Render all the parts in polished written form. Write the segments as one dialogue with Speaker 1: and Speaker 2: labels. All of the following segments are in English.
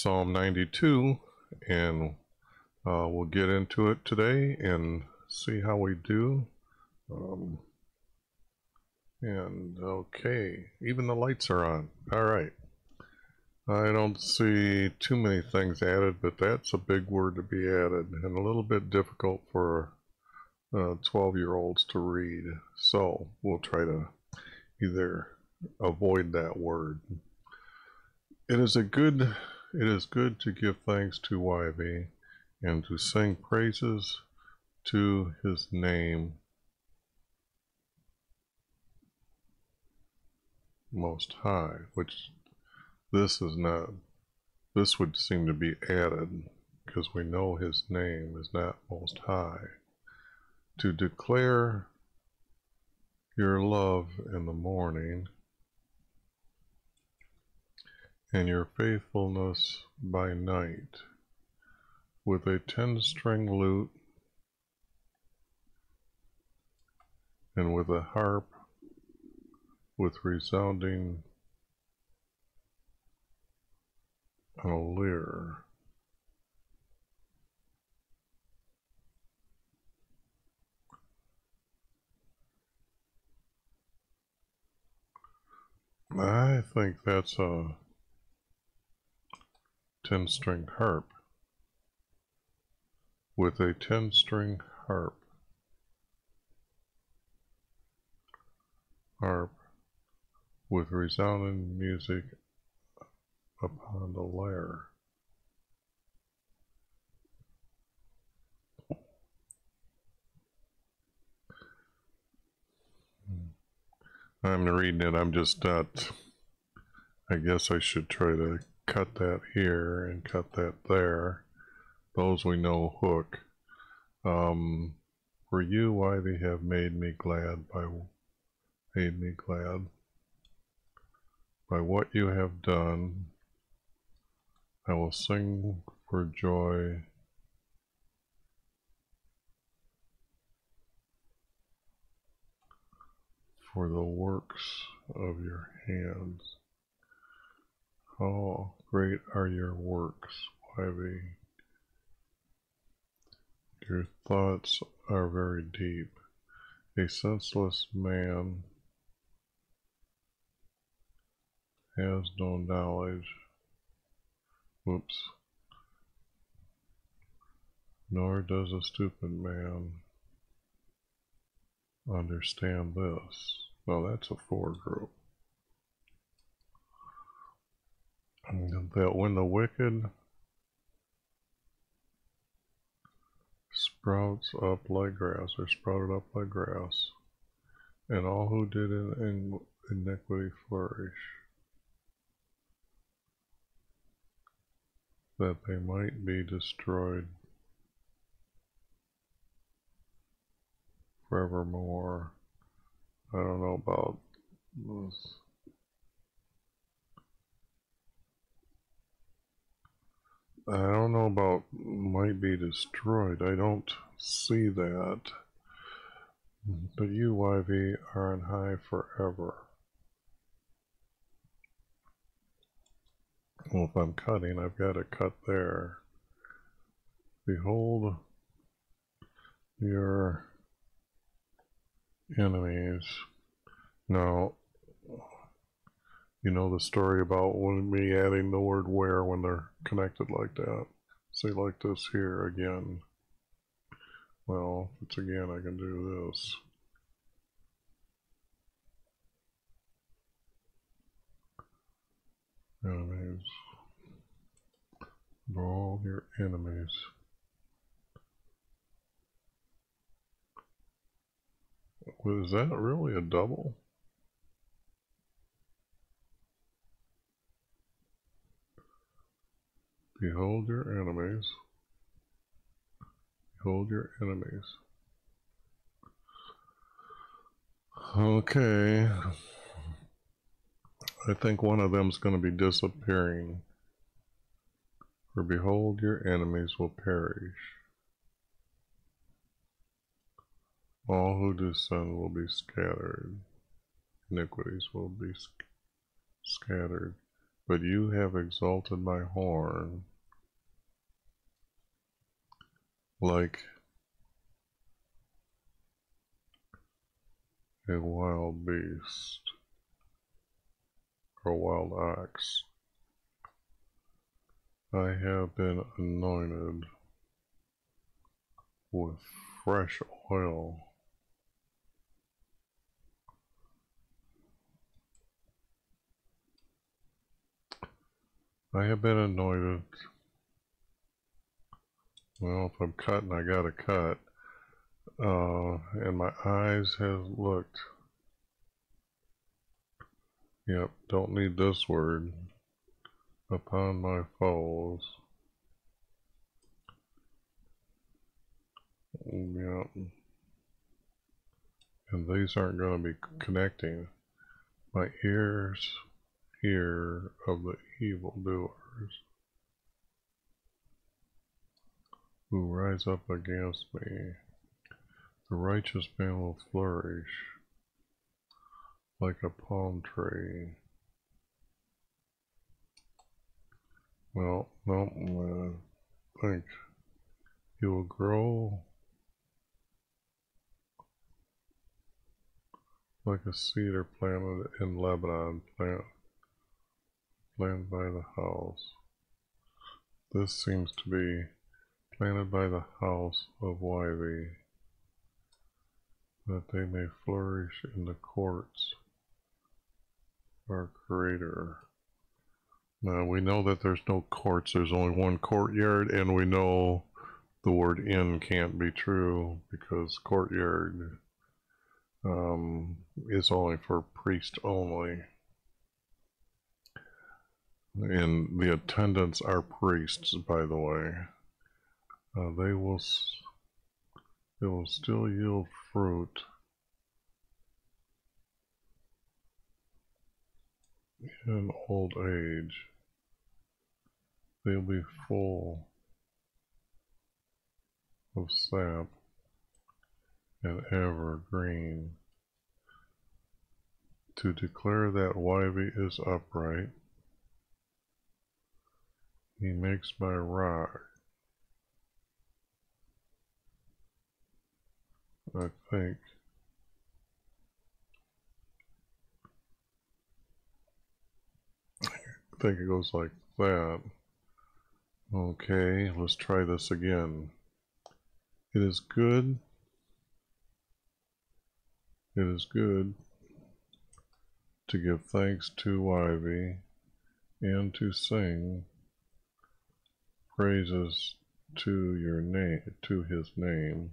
Speaker 1: Psalm 92, and we'll get into it today and see how we do. And okay, even the lights are on. All right. I don't see too many things added, but that's a big word to be added and a little bit difficult for 12-year-olds to read. So we'll try to either avoid that word. It is good to give thanks to YV and to sing praises to his name most high, which this is not. This would seem to be added because we know his name is not most high. To declare your love in the morning and your faithfulness by night with a 10-string lute and with a harp with resounding on a lyre. I think that's a 10-string harp. With a 10-string harp. With resounding music upon the lyre. I'm reading it, I'm just not, I guess I should try to cut that here and cut that there. Those we know hook. For you, why they have made me glad by what you have done. I will sing for joy. For the works of your hands. How great are your works, YV. Your thoughts are very deep. A senseless man has no knowledge. Whoops. Nor does a stupid man understand this. Well, that's a 4 group. And that when the wicked sprouts up like grass, or sprouted up like grass, and all who did in iniquity flourish, that they might be destroyed forevermore. I don't know about this. I don't know about might be destroyed. I don't see that. But you, YV, are on high forever. Well, if I'm cutting, I've got to cut there. Behold your enemies. Now, you know the story about me adding the word where when they're connected like that. Say like this here again. Well, if it's again, I can do this. Enemies. For all your enemies. Well, is that really a double? Behold your enemies. Behold your enemies. Okay. I think one of them is going to be disappearing. For behold your enemies will perish. All who do sin will be scattered. Iniquities will be scattered. but you have exalted my horn like a wild beast or wild ox. I have been anointed with fresh oil. I have been anointed. Well, if I'm cutting, I gotta cut. And my eyes have looked. Yep, don't need this word. Upon my foes. Yep. And these aren't going to be connecting. My ears hear of the evildoers who rise up against me. The righteous man will flourish like a palm tree. Well, no, I think he will grow like a cedar planted in Lebanon, planted by the house. This seems to be planted by the house of YV, that they may flourish in the courts of our Creator. Now we know that there's no courts, there's only one courtyard, and we know the word in can't be true because courtyard is only for priest only. And the attendants are priests, by the way. They will still yield fruit in old age. They'll be full of sap and evergreen. To declare that YV is upright, he makes my rock. I think it goes like that. Okay, let's try this again. It is good. It is good to give thanks to YV and to sing praises to your name, to his name.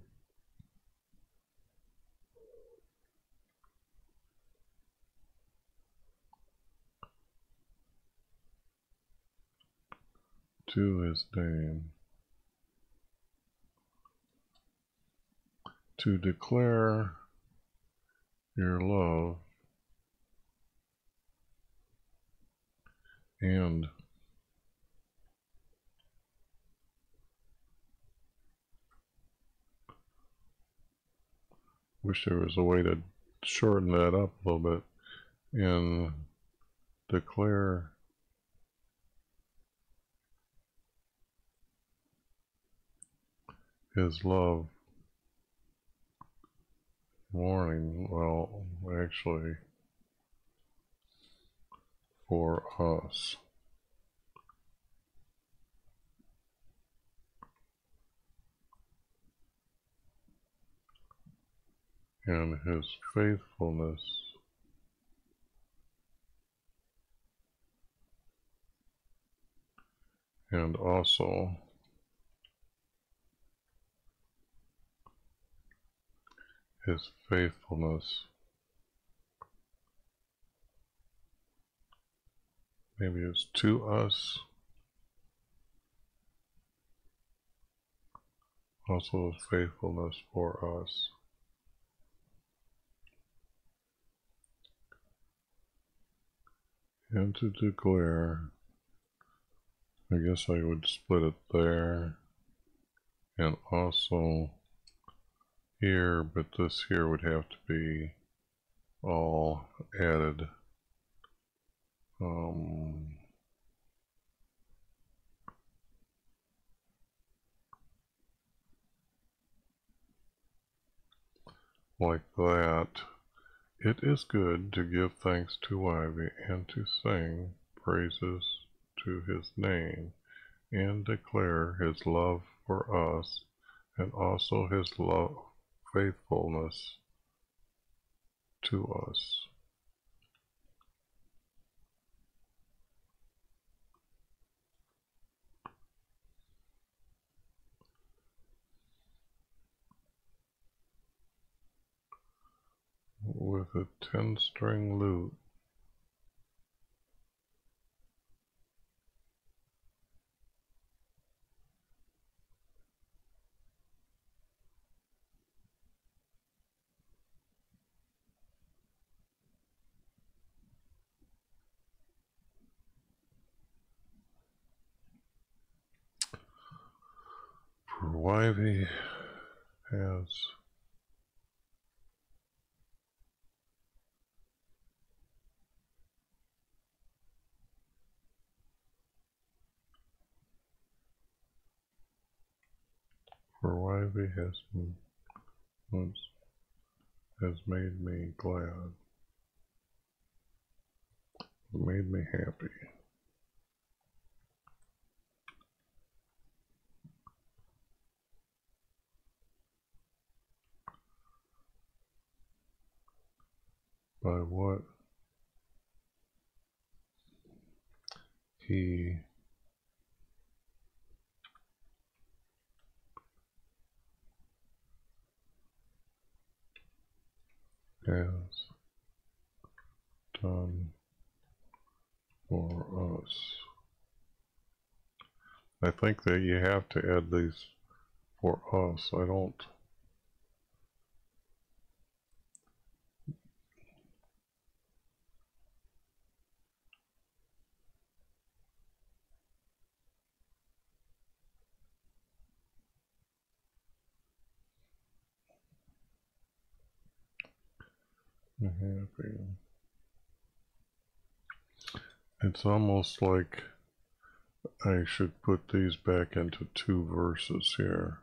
Speaker 1: To his name. To declare your love and wish there was a way to shorten that up a little bit and declare his love. Warning, well, actually, for us. And his faithfulness and also his faithfulness. Maybe it's to us, also his faithfulness for us. And to declare, I guess I would split it there and also here, but this here would have to be all added. like that. It is good to give thanks to Ivy and to sing praises to his name and declare his love for us and also his love faithfulness to us. With a 10-string lute. For YHVH'S. For YHVH has made me glad, made me happy. By what he has done for us. I think that you have to add these for us. I don't. Happy. It's almost like I should put these back into 2 verses here.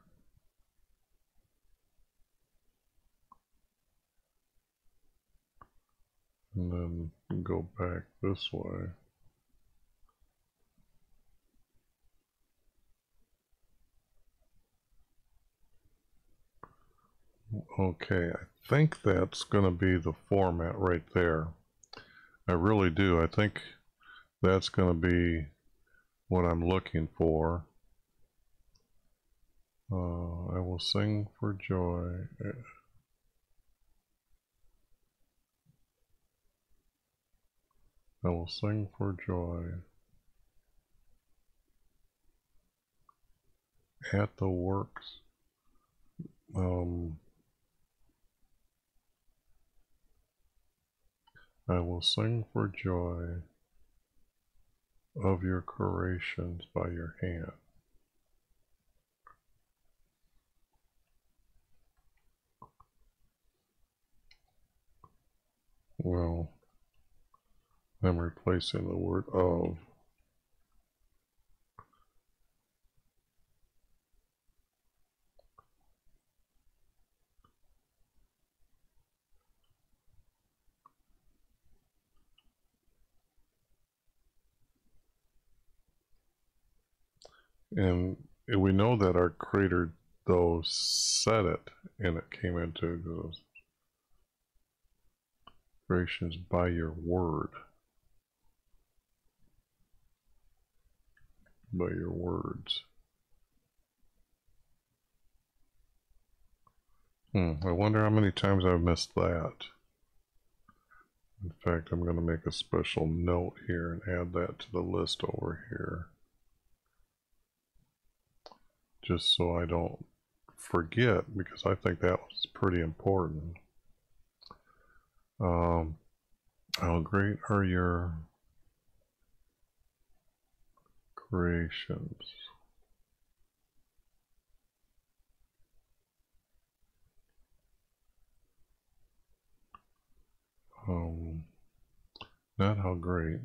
Speaker 1: And then go back this way. Okay, I think that's going to be the format right there. I really do. I think that's going to be what I'm looking for. I will sing for joy. I will sing for joy at the works. I will sing for joy of your creations by your hand. Well, I'm replacing the word of. And we know that our creator, though, said it, and it came into existence. Creations by your word. By your words. I wonder how many times I've missed that. In fact, I'm going to make a special note here and add that to the list over here. Just so I don't forget, because I think that was pretty important. How great are your creations? Not how great.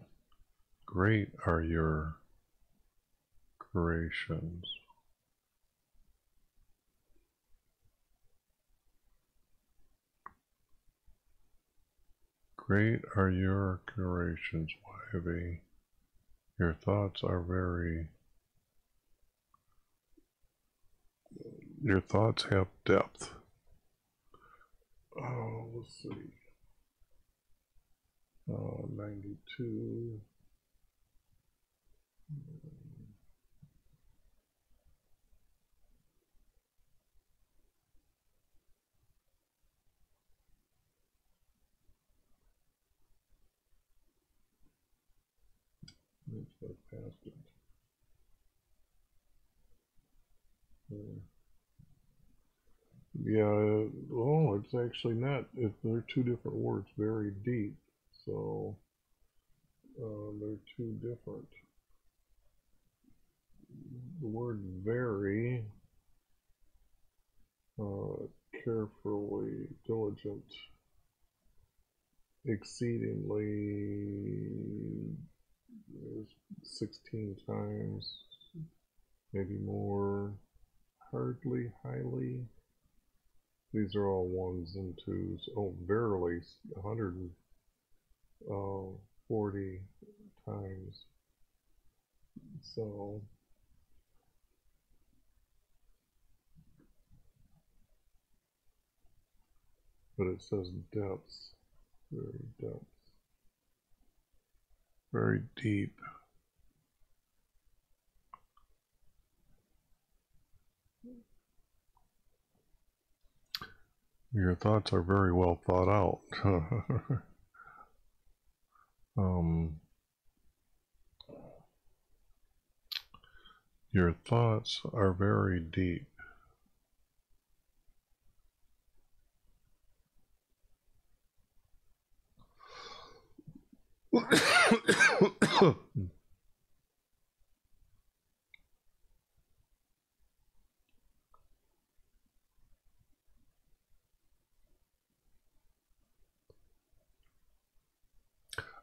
Speaker 1: Great are your creations. Great are your creations, YHVH. Your thoughts are your thoughts have depth. Oh, let's see. 92. Let's go past it. Yeah, oh, it's actually not. They're two different words, very deep. So they're two different. The word very, carefully, diligent, exceedingly, 16 times, maybe more, hardly, highly. These are all ones and twos. Oh, verily, 140 times. So, but it says depths, very depths, very deep. Your thoughts are very well thought out. Your thoughts are very deep.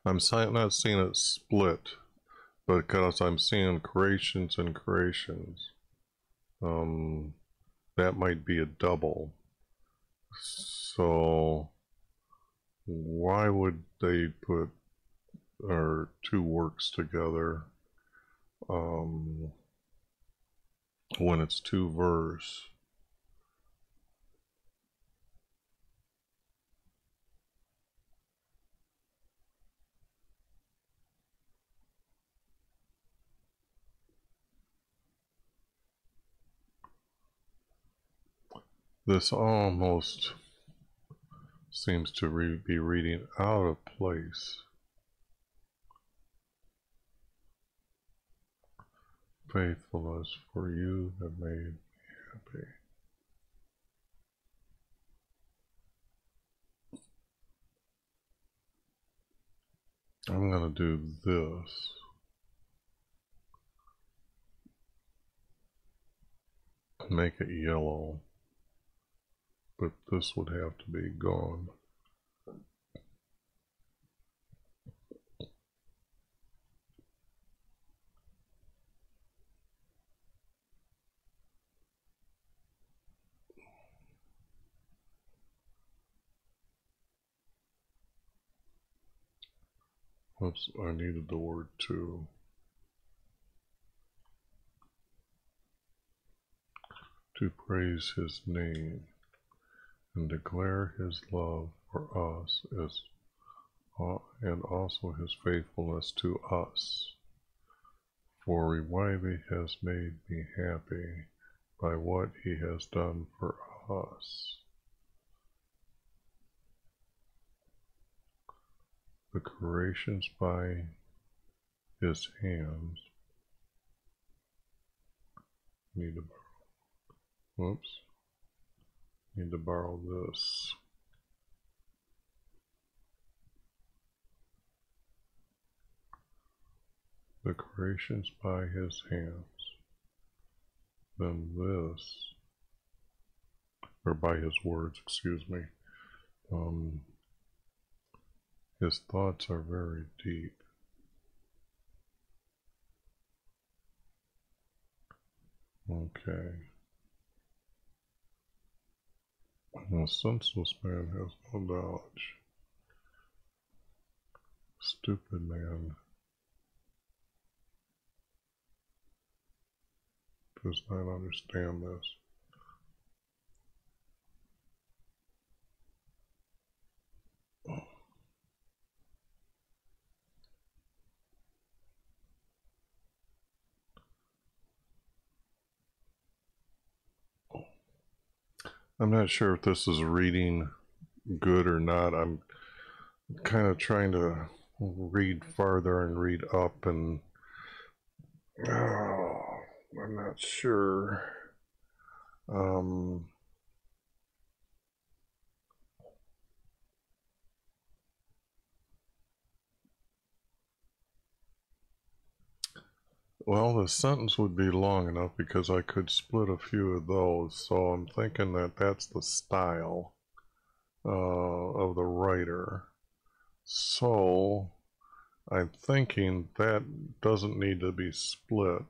Speaker 1: I'm not seeing it split, because I'm seeing creations and creations. That might be a double. So why would they put our two works together when it's two verse? This almost seems to be reading out of place. Faithfulness for you have made me happy. I'm going to do this. Make it yellow, but this would have to be gone. Oops, I needed the word to. To praise his name and declare his love for us and also his faithfulness to us. For YHVH has made me happy by what he has done for us. The creations by his hands. Need to borrow. Whoops. Need to borrow this. The creations by his hands. Then this, or by his words, excuse me. His thoughts are very deep. Okay. A senseless man has no knowledge. Stupid man does not understand this. I'm not sure if this is reading good or not. I'm kind of trying to read farther and read up, and I'm not sure. Well, the sentence would be long enough because I could split a few of those, so I'm thinking that that's the style of the writer. So I'm thinking that doesn't need to be split.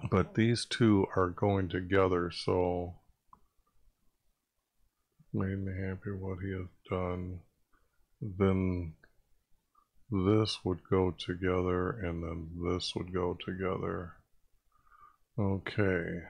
Speaker 1: But these two are going together, so made me happy what he has done. Then this would go together, and then this would go together. Okay.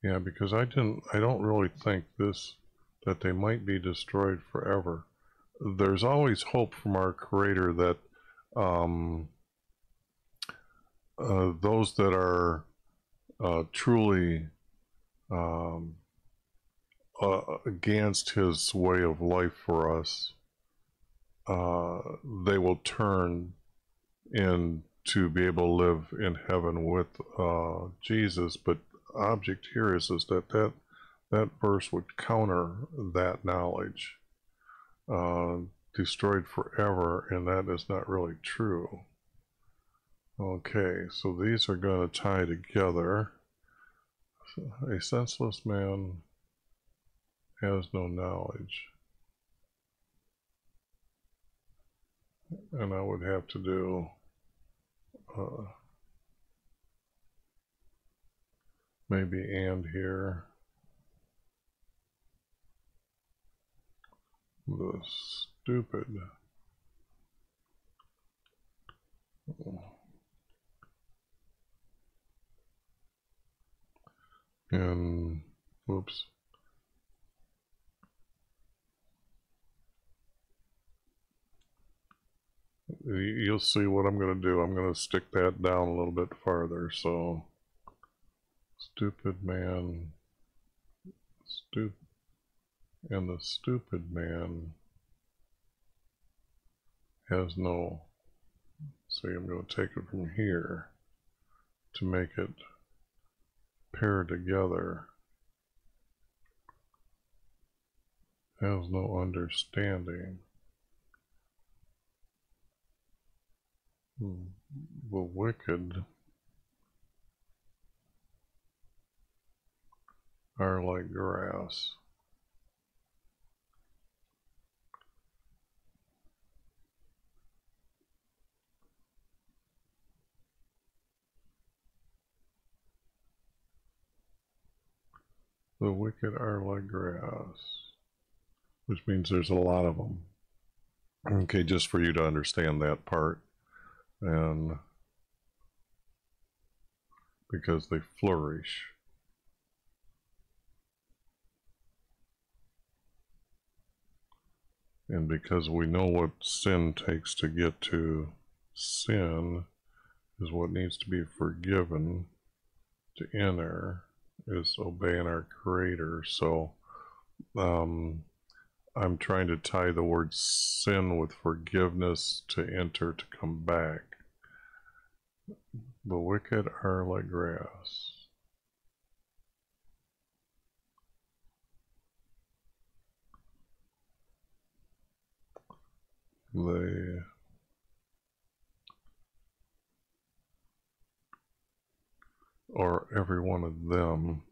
Speaker 1: Yeah, because I don't really think that they might be destroyed forever. There's always hope from our Creator that those that are truly against His way of life for us, they will turn in to be able to live in heaven with Jesus. But object here is that verse would counter that knowledge. Destroyed forever, and that is not really true. Okay, so these are going to tie together. A senseless man has no knowledge. And I would have to do maybe and here. The stupid. And whoops. You'll see what I'm going to do. I'm going to stick that down a little bit farther. So stupid man, and the stupid man has no. See, I'm going to take it from here to make it pair together. Has no understanding. The wicked are like grass. The wicked are like grass, which means there's a lot of them. Okay, just for you to understand that part. And because they flourish. And because we know what sin takes to get to sin is what needs to be forgiven to enter is obeying our Creator. So I'm trying to tie the word sin with forgiveness to enter to come back. The wicked are like grass. They or every one of them.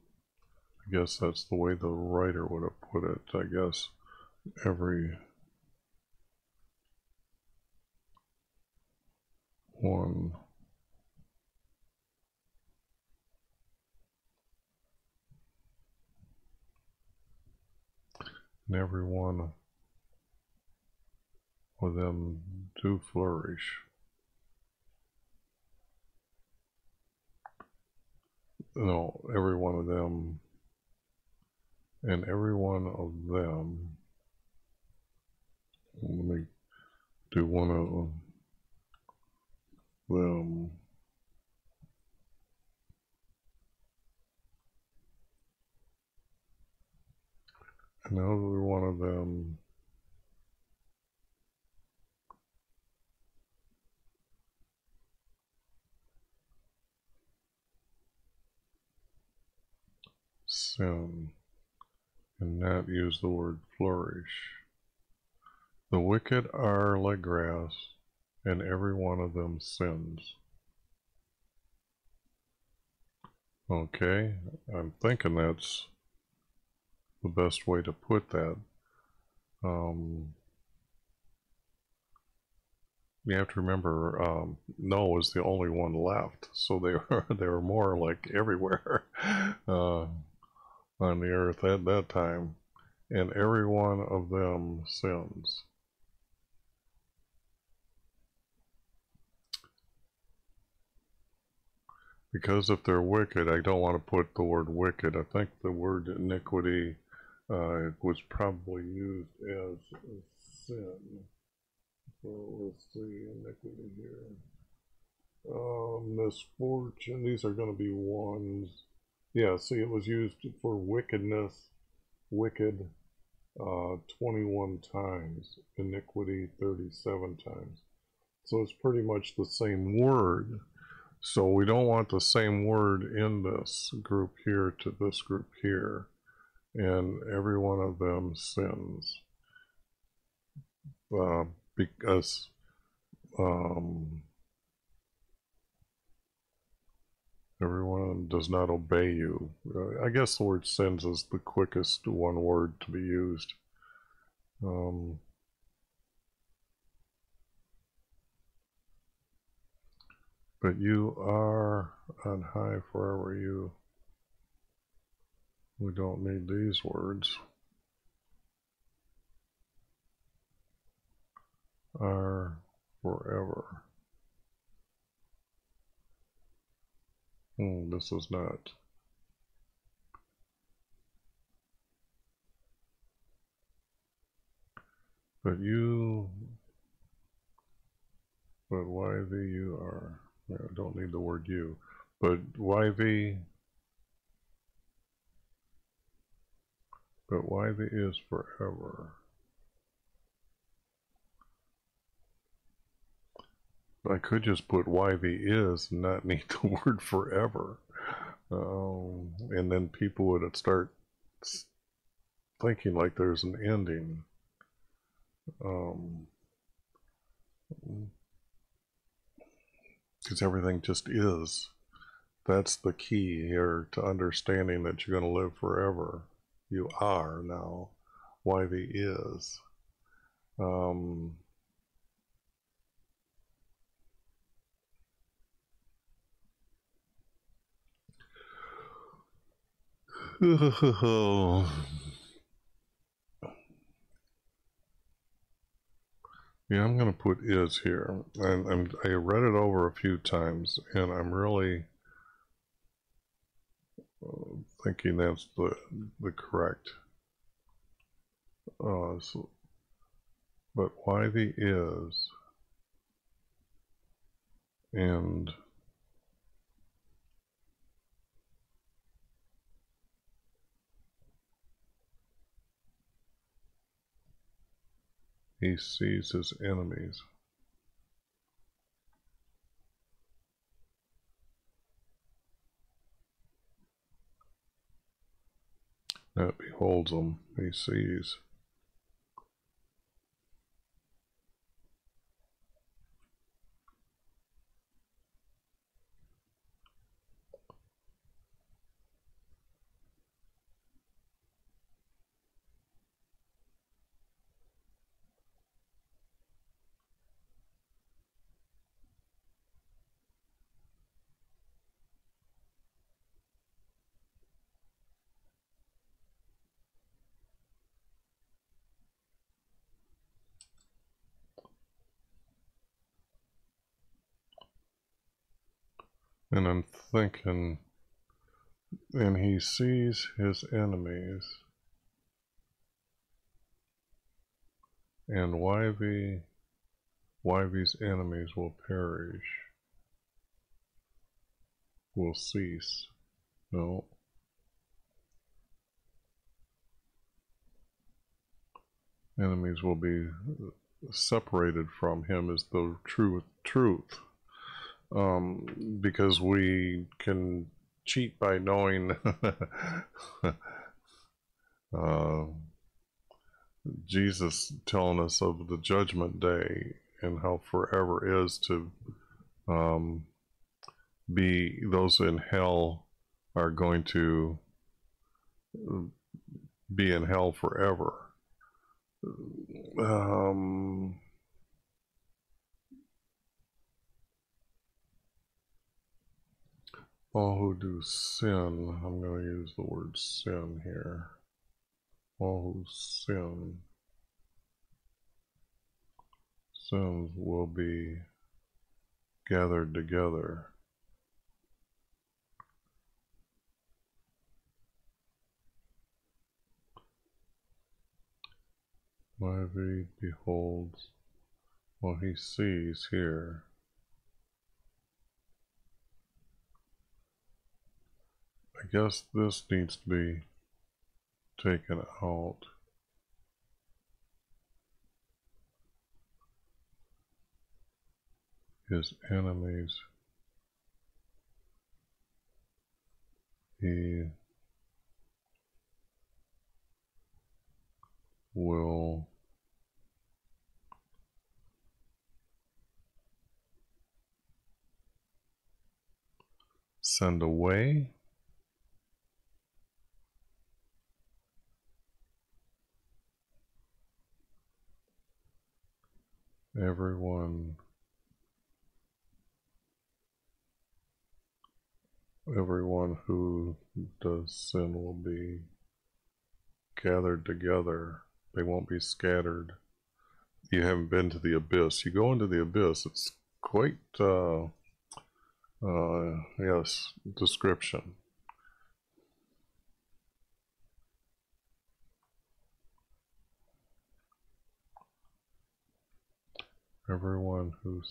Speaker 1: I guess that's the way the writer would have put it. I guess every one and every one of them do flourish. No, every one of them and every one of them. Let me do one of them. And every one of them sin, and not use the word flourish. The wicked are like grass, and every one of them sins. Okay, I'm thinking that's the best way to put that. You have to remember, Noah was the only one left, so they were more like everywhere on the earth at that time, and every one of them sins. Because if they're wicked, I don't want to put the word wicked. I think the word iniquity was probably used as sin. So let's see, iniquity here. Misfortune, these are going to be ones. Yeah, see, it was used for wickedness, wicked, 21 times, iniquity 37 times. So it's pretty much the same word. So we don't want the same word in this group here to this group here. And every one of them sins. Because everyone does not obey you. I guess the word sins is the quickest one word to be used. But you are on high forever, you. We don't need these words. Are forever. This is not. But you, but YV you are. I don't need the word you. But YV, but YV is forever. I could just put YV is and not need the word forever. And then people would start thinking like there's an ending. Because everything just is. That's the key here to understanding that you're going to live forever. You are now. YV is. Yeah, I'm going to put is here. I read it over a few times, and I'm really thinking that's the correct. But YV is, and he sees his enemies. That beholds them, he sees. And I'm thinking, and he sees his enemies, and YV's enemies will perish, will cease. No. Enemies will be separated from him is the truth. Because we can cheat by knowing Jesus telling us of the judgment day and how forever is to be those in hell are going to be in hell forever. All who do sin, I'm going to use the word sin here. All who sin, sins will be gathered together. YV beholds what he sees here. I guess this needs to be taken out. His enemies, he will send away everyone who does sin will be gathered together. They won't be scattered. You haven't been to the abyss. You go into the abyss, it's quite yes, description. Everyone who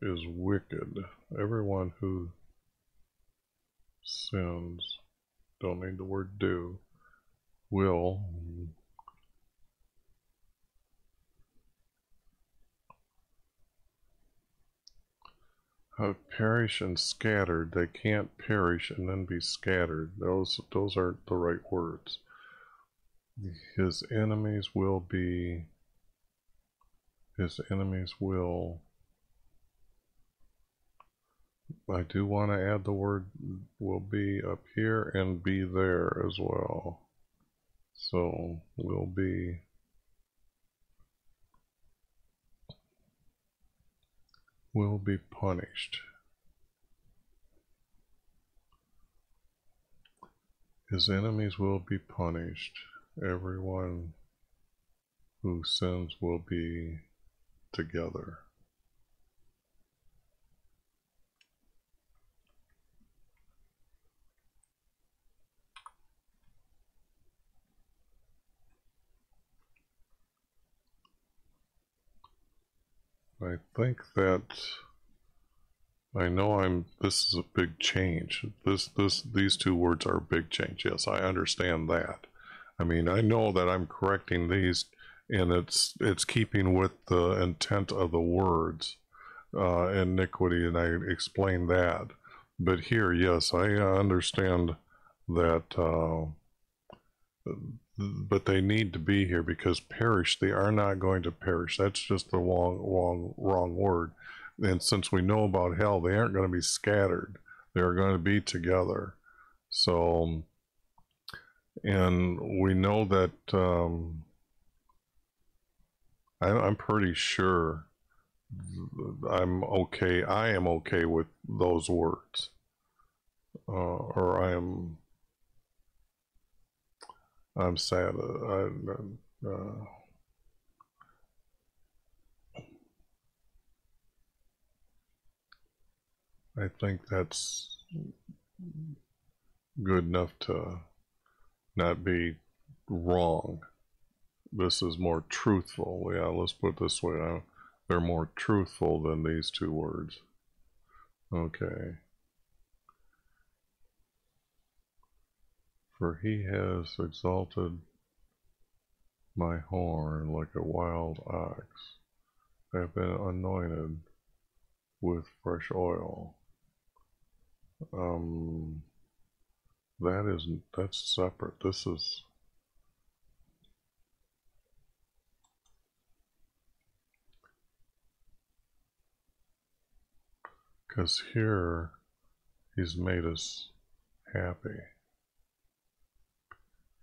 Speaker 1: is wicked, everyone who sins, don't need the word do, will perish and scattered. They can't perish and then be scattered. Those aren't the right words. His enemies will be, I do want to add the word will be up here and be there as well. So will be punished. His enemies will be punished. Everyone who sins will be together. I think that I know this is a big change. These two words are a big change. Yes, I understand that. I mean, I know that I'm correcting these and it's keeping with the intent of the words, iniquity, and I explained that. But here, yes, I understand that, but they need to be here because perish, they are not going to perish. That's just the wrong word. And since we know about hell, they aren't going to be scattered. They're going to be together. So, and we know that I'm pretty sure I am okay with those words. Or I'm sad. I think that's good enough to not be wrong. This is more truthful. Yeah, let's put it this way. They're more truthful than these two words. Okay. For he has exalted my horn like a wild ox. I have been anointed with fresh oil. That's separate. This is, because here he's made us happy.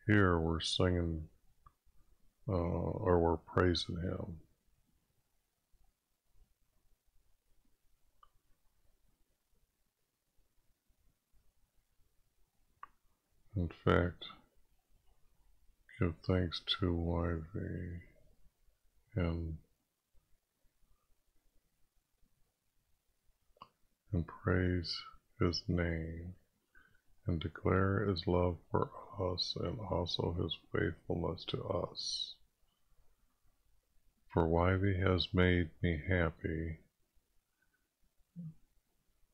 Speaker 1: Here we're singing, or we're praising him. In fact, give thanks to YV and praise his name and declare his love for us and also his faithfulness to us. For YV has made me happy.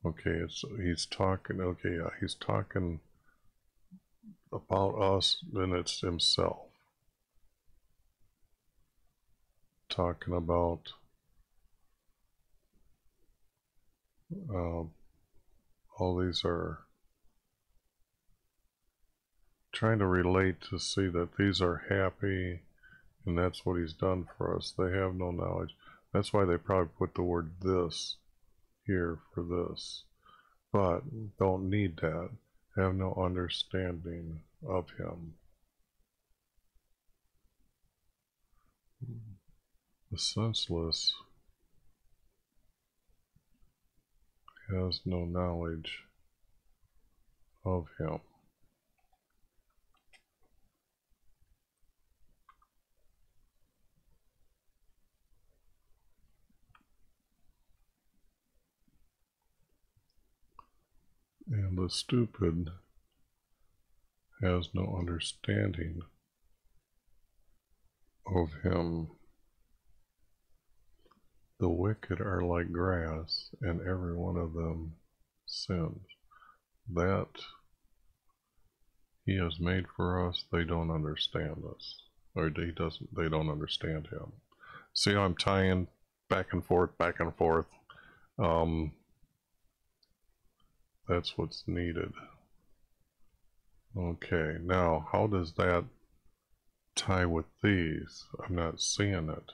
Speaker 1: Okay, he's talking. Okay, yeah, he's talking about us, then it's himself. Talking about all these are trying to relate to see that these are happy, and that's what he's done for us. They have no knowledge. That's why they probably put the word this here for this, but don't need that. Have no understanding of him. The senseless has no knowledge of him. And the stupid has no understanding of him. The wicked are like grass, and every one of them sins. That he has made for us, they don't understand us. Or they don't understand him. See how I'm tying back and forth, back and forth. That's what's needed. Okay, now how does that tie with these? I'm not seeing it.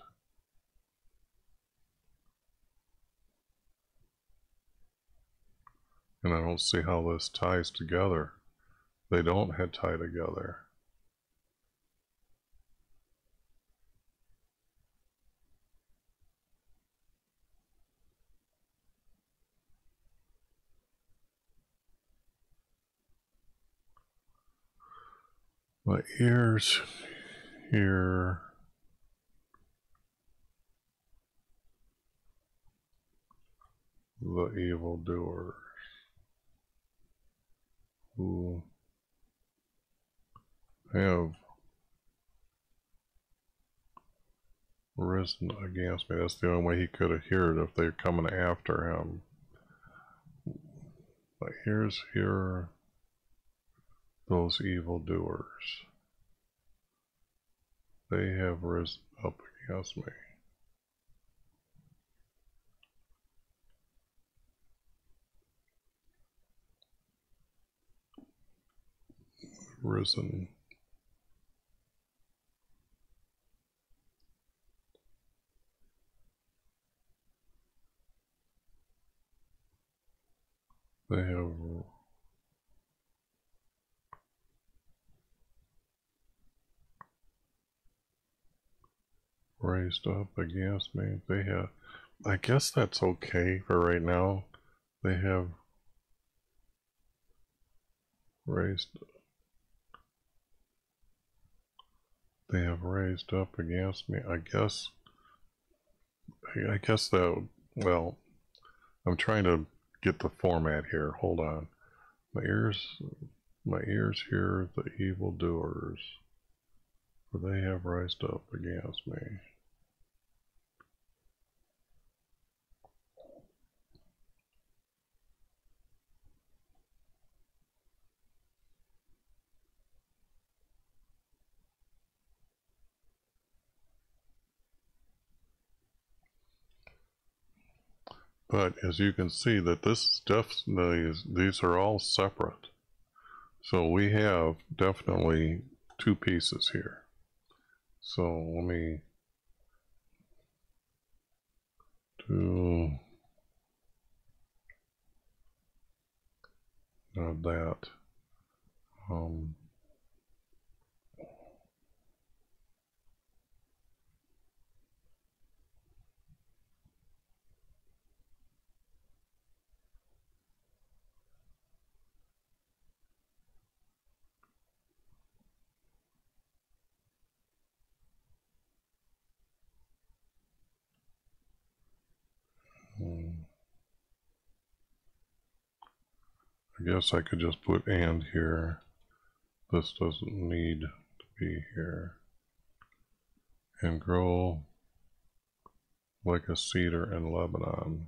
Speaker 1: And I don't see how this ties together. They don't tie together. My ears hear the evildoers who have risen against me. That's the only way he could have heard if they're coming after him. My ears hear those evildoers. They have risen up against me. Risen. They have raised up against me. They have, I guess that's okay for right now. They have raised up against me. I guess that, well, I'm trying to get the format here. Hold on. My ears hear the evildoers, for they have rised up against me. But as you can see, that this is definitely, these are all separate. So we have definitely two pieces here. So let me do that. I guess I could just put and here. This doesn't need to be here. And grow like a cedar in Lebanon.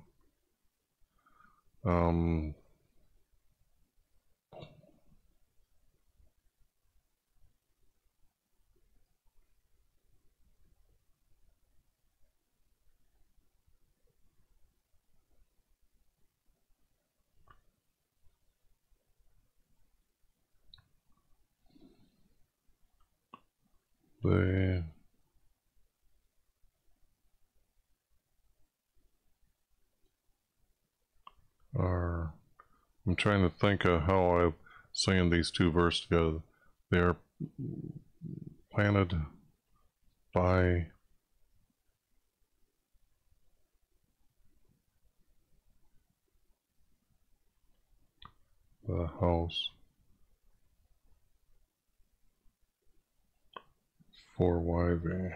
Speaker 1: They are, I'm trying to think of how I'm saying these two verses together. They are planted by the house for YV.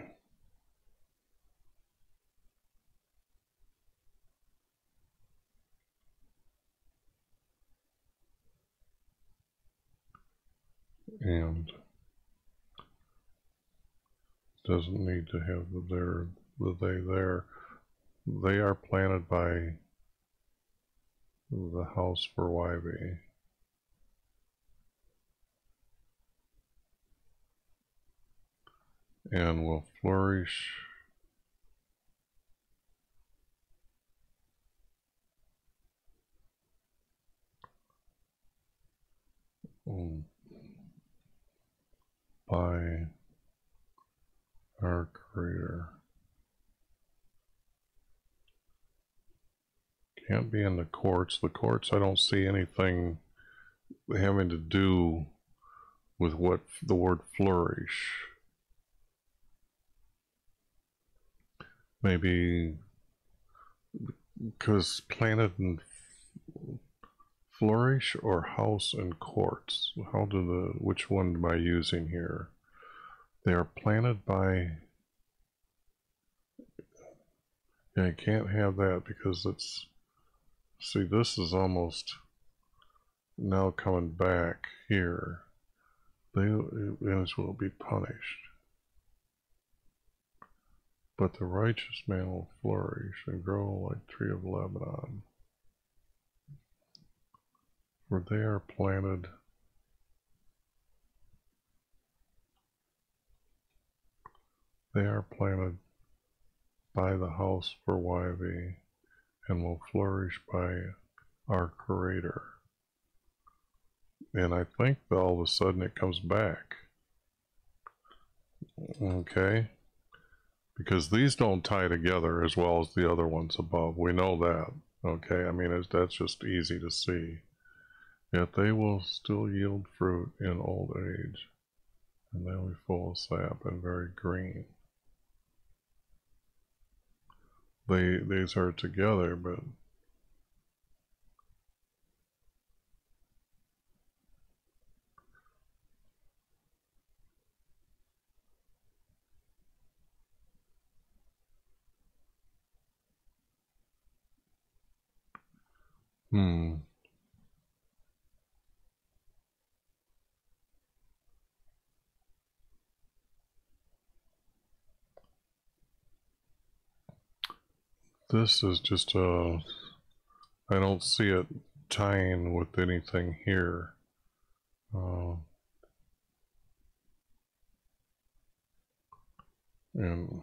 Speaker 1: And doesn't need to have the they there. They are planted by the house for YV. And will flourish by our Creator. Can't be in the courts. The courts, I don't see anything having to do with what the word flourish. Maybe because planted and flourish or house and courts. How do which one am I using here? They are planted by, yeah, I can't have that because it's, see, this is almost now coming back here. They will be punished. But the righteous man will flourish and grow like tree of Lebanon. For they are planted by the house for YV and will flourish by our Creator. And I think that all of a sudden it comes back. Okay? Because these don't tie together as well as the other ones above. We know that. Okay? I mean, that's just easy to see. Yet they will still yield fruit in old age, and they will be full of sap and very green. These are together, but Hmm. This is just a, I don't see it tying with anything here. And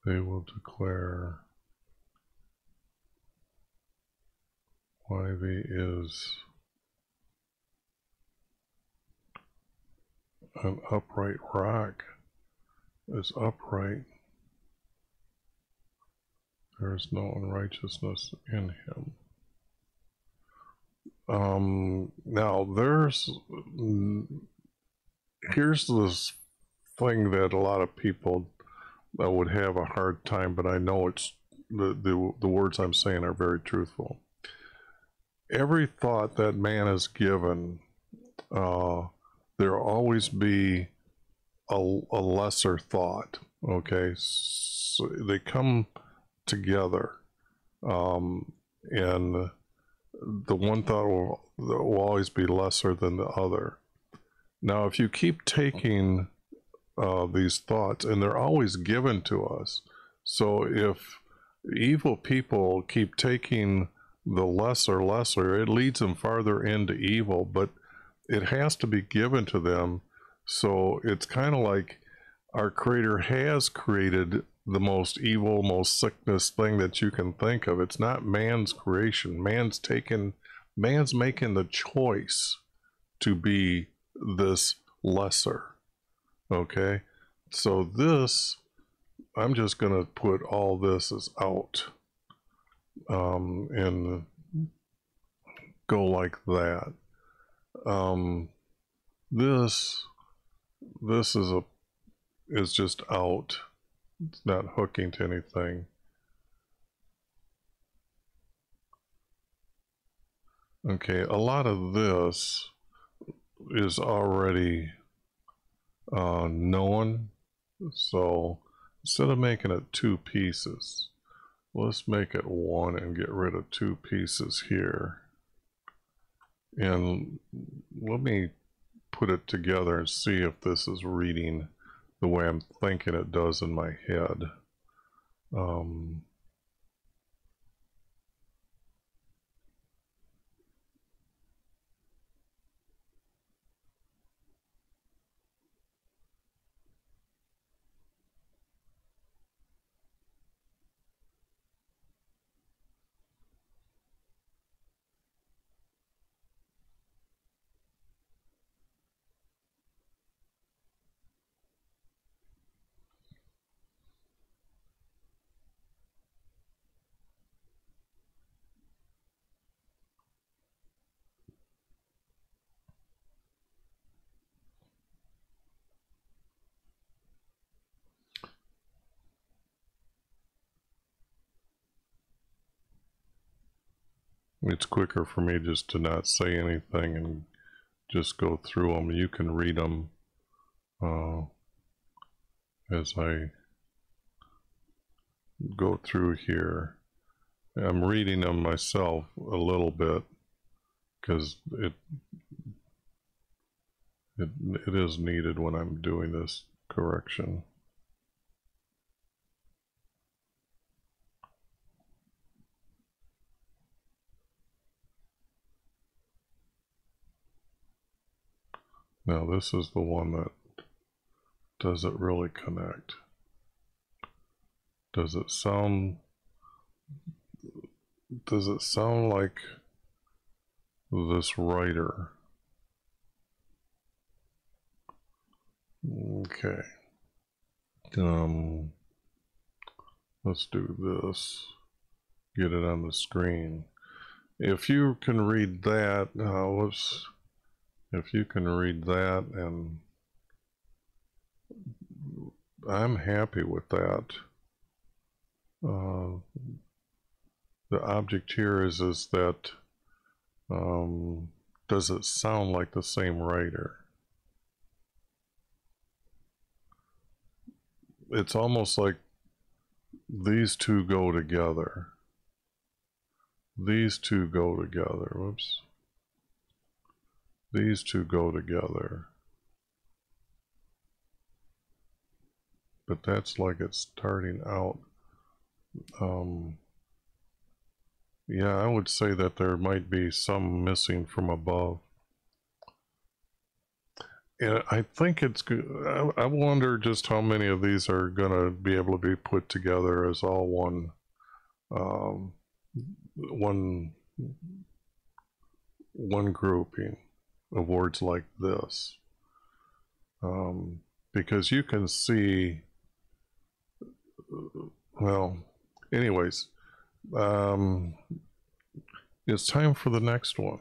Speaker 1: they will declare YV is an upright rock, is upright. There is no unrighteousness in him. Now here's this thing that a lot of people would have a hard time, but I know it's the words I'm saying are very truthful. Every thought that man is given, there'll always be a lesser thought. Okay, so they come together, and the one thought will always be lesser than the other. Now, if you keep taking these thoughts, and they're always given to us, so if evil people keep taking the lesser, it leads them farther into evil, but it has to be given to them. So it's kind of like our Creator has created the most evil, most sickness thing that you can think of. It's not man's creation. Man's making the choice to be this lesser. Okay, so this, I'm just gonna put all this as out, and go like that. This is just out. It's not hooking to anything. Okay, a lot of this is already known, so instead of making it two pieces, let's make it one and get rid of two pieces here. And let me put it together and see if this is reading the way I'm thinking it does in my head. It's quicker for me just to not say anything and just go through them. You can read them as I go through here. I'm reading them myself a little bit because it is needed when I'm doing this correction. Now this is the one that does it really connect. Does it sound like this writer? Okay. Let's do this. Get it on the screen. If you can read that, if you can read that, and I'm happy with that. The object here is that does it sound like the same writer? it's almost like these two go together. These two go together. Whoops. These two go together. But that's like it's starting out. Yeah, I would say that there might be some missing from above. And I think it's good. I wonder just how many of these are going to be able to be put together as all one grouping of words like this. Because you can see, well, anyways, it's time for the next one.